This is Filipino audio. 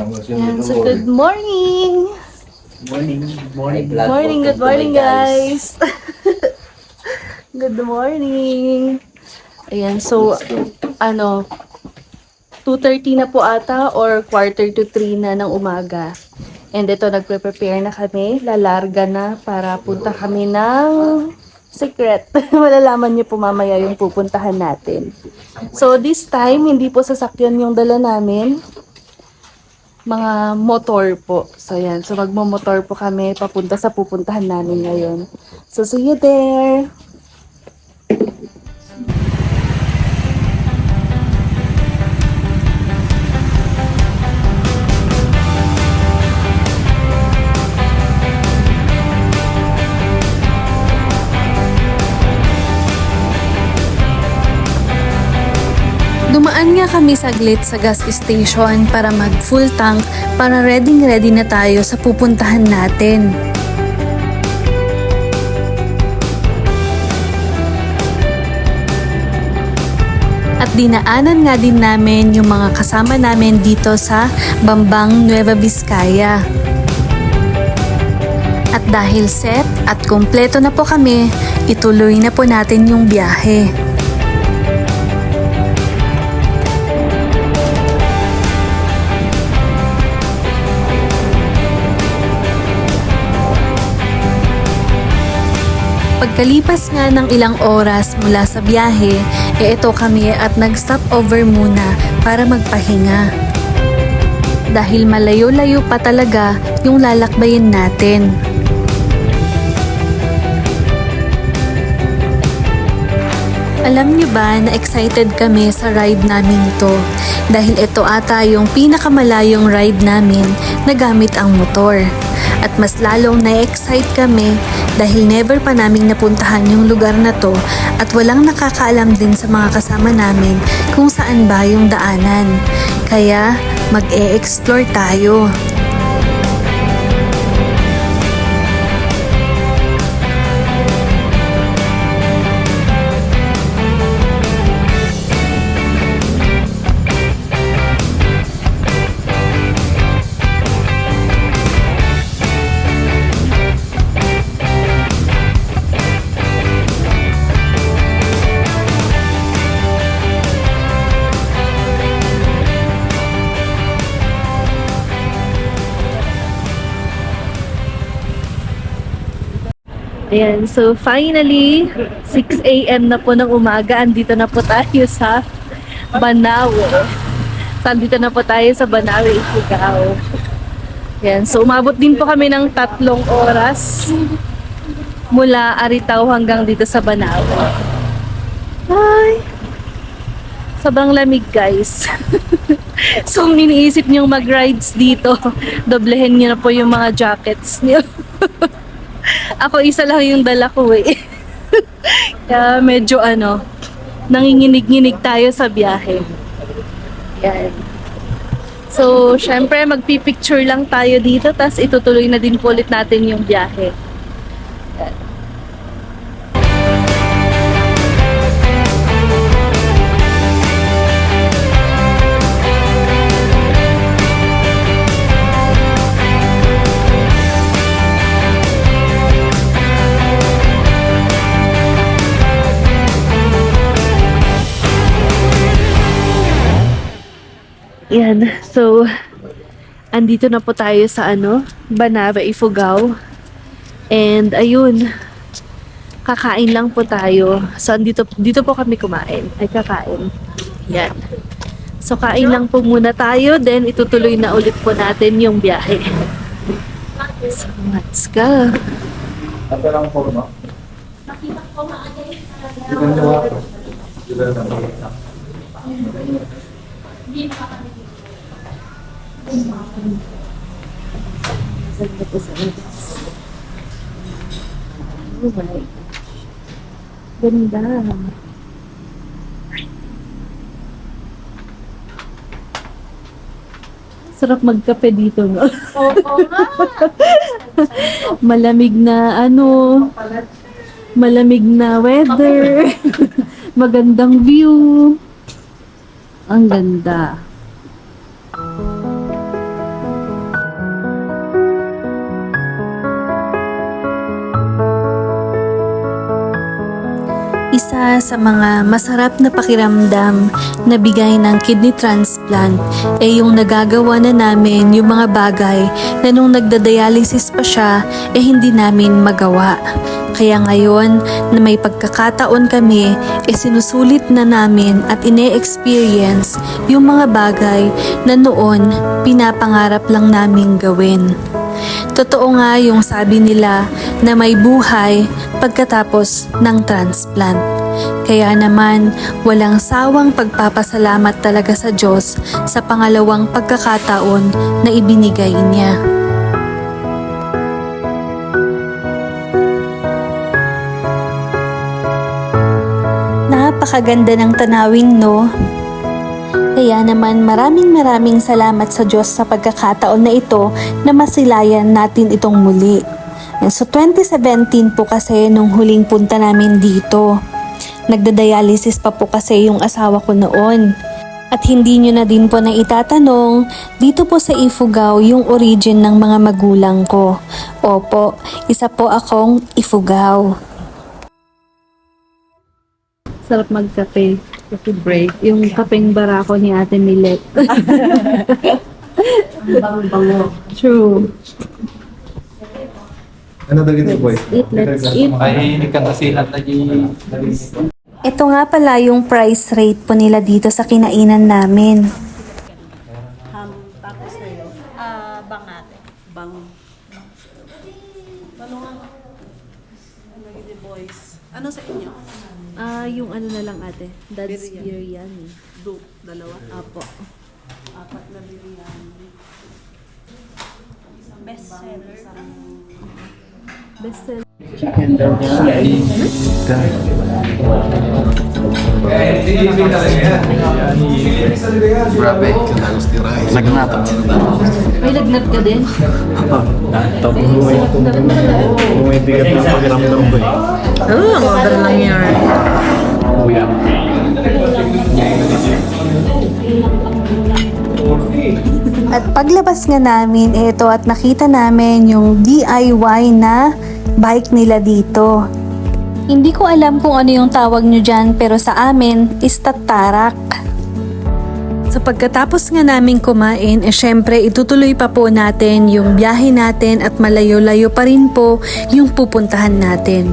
Yan, so good morning! Morning. Good morning guys! Good morning! Ayan, so, 2:30 na po ata or quarter to 3 na ng umaga. And ito, nagpe-prepare na kami. Lalarga na para punta kami ng secret. Malalaman niyo po mamaya yung pupuntahan natin. So, this time, hindi po sasakyan yung dala namin. Mga motor po. So, yan. So, magmo-motor po kami papunta sa pupuntahan namin ngayon. So, see you there! Dumaan nga kami saglit sa gas station para mag full tank para ready na tayo sa pupuntahan natin. At dinaanan nga din namin yung mga kasama namin dito sa Bambang, Nueva Vizcaya. At dahil set at kumpleto na po kami, ituloy na po natin yung biyahe. Pagkalipas nga ng ilang oras mula sa biyahe, ito kami at nag-stop over muna para magpahinga. Dahil malayo-layo pa talaga yung lalakbayin natin. Alam niyo ba na excited kami sa ride namin ito dahil ito ata yung pinakamalayong ride namin na gamit ang motor. At mas lalong na-excite kami dahil never pa naming napuntahan yung lugar na to at walang nakakaalam din sa mga kasama namin kung saan ba yung daanan. Kaya mag-e-explore tayo. Ayan, so finally, 6 AM na po ng umaga, andito na po tayo sa Banawe. So, andito na po tayo sa Banawe, Ifugao. Ayan, so umabot din po kami ng 3 oras mula Aritaw hanggang dito sa Banawe. Ay! Sobrang lamig, guys. So, kung iniisip niyong mag-rides dito, doblehin niyo na po yung mga jackets niyo. Ako isa lang yung dala ko eh. Kaya medyo nanginginig-nginig tayo sa biyahe. Yan. So, syempre magpipicture lang tayo dito, tas itutuloy na din po ulit natin yung biyahe. Yan. Yan. So, andito na po tayo sa Banawe, Ifugao. And ayun, kakain lang po tayo. So, dito po kami kumain. Ay, kakain. Yan. So, kain lang po muna tayo. Then, itutuloy na ulit po natin yung biyahe. So, let's go. Ito lang po, no? Nakita ko maaga yung hindi pa kami dito. Ganda po sa labas. Oh my gosh. Ganda. Sarap magkape dito, no? Oo nga. Malamig na malamig na weather. Magandang view. Ang ganda. sa mga masarap na pakiramdam na bigay ng kidney transplant yung nagagawa na namin yung mga bagay na nung nagdadialysis pa siya hindi namin magawa. Kaya ngayon na may pagkakataon kami sinusulit na namin at ine-experience yung mga bagay na noon pinapangarap lang namin gawin. Totoo nga yung sabi nila na may buhay pagkatapos ng transplant. Kaya naman, walang sawang pagpapasalamat talaga sa Diyos sa pangalawang pagkakataon na ibinigay niya. Napakaganda ng tanawin, no? Kaya naman maraming salamat sa Diyos sa pagkakataon na ito na masilayan natin itong muli. So 2017 po kasi nung huling punta namin dito. Nagdadialysis pa po kasi yung asawa ko noon. At hindi nyo na din po na itatanong, dito po sa Ifugao yung origin ng mga magulang ko. Opo, isa po akong Ifugao. Sarap magkape. Kasi break. Yung kapeng barako ni Ate Milet. Ang bango. True. Ano daw ito, boy? Let's eat. Mahihinig ka kasi at naging... Ito nga pala yung price rate po nila dito sa kinainan namin. Tapos sa'yo, bang ate? Bang. Ano nga? Naging boys. Ano sa inyo? Yung ano na lang ate, Dad's Biryani. Dalawa? Apo. 4 na biryani. Best seller. Best seller. Grabe, kinagos ni Rice. Nagnata. May lagnat ka din? Tapos may bigat na pakiramdam ko eh. Ang order lang yan. Kuya. At paglabas nga namin, ito at nakita namin yung DIY na bike nila dito. Hindi ko alam kung ano yung tawag nyo dyan, pero sa amin is tatarak. So pagkatapos nga namin kumain, syempre itutuloy pa po natin yung biyahe natin at malayo-layo pa rin po yung pupuntahan natin.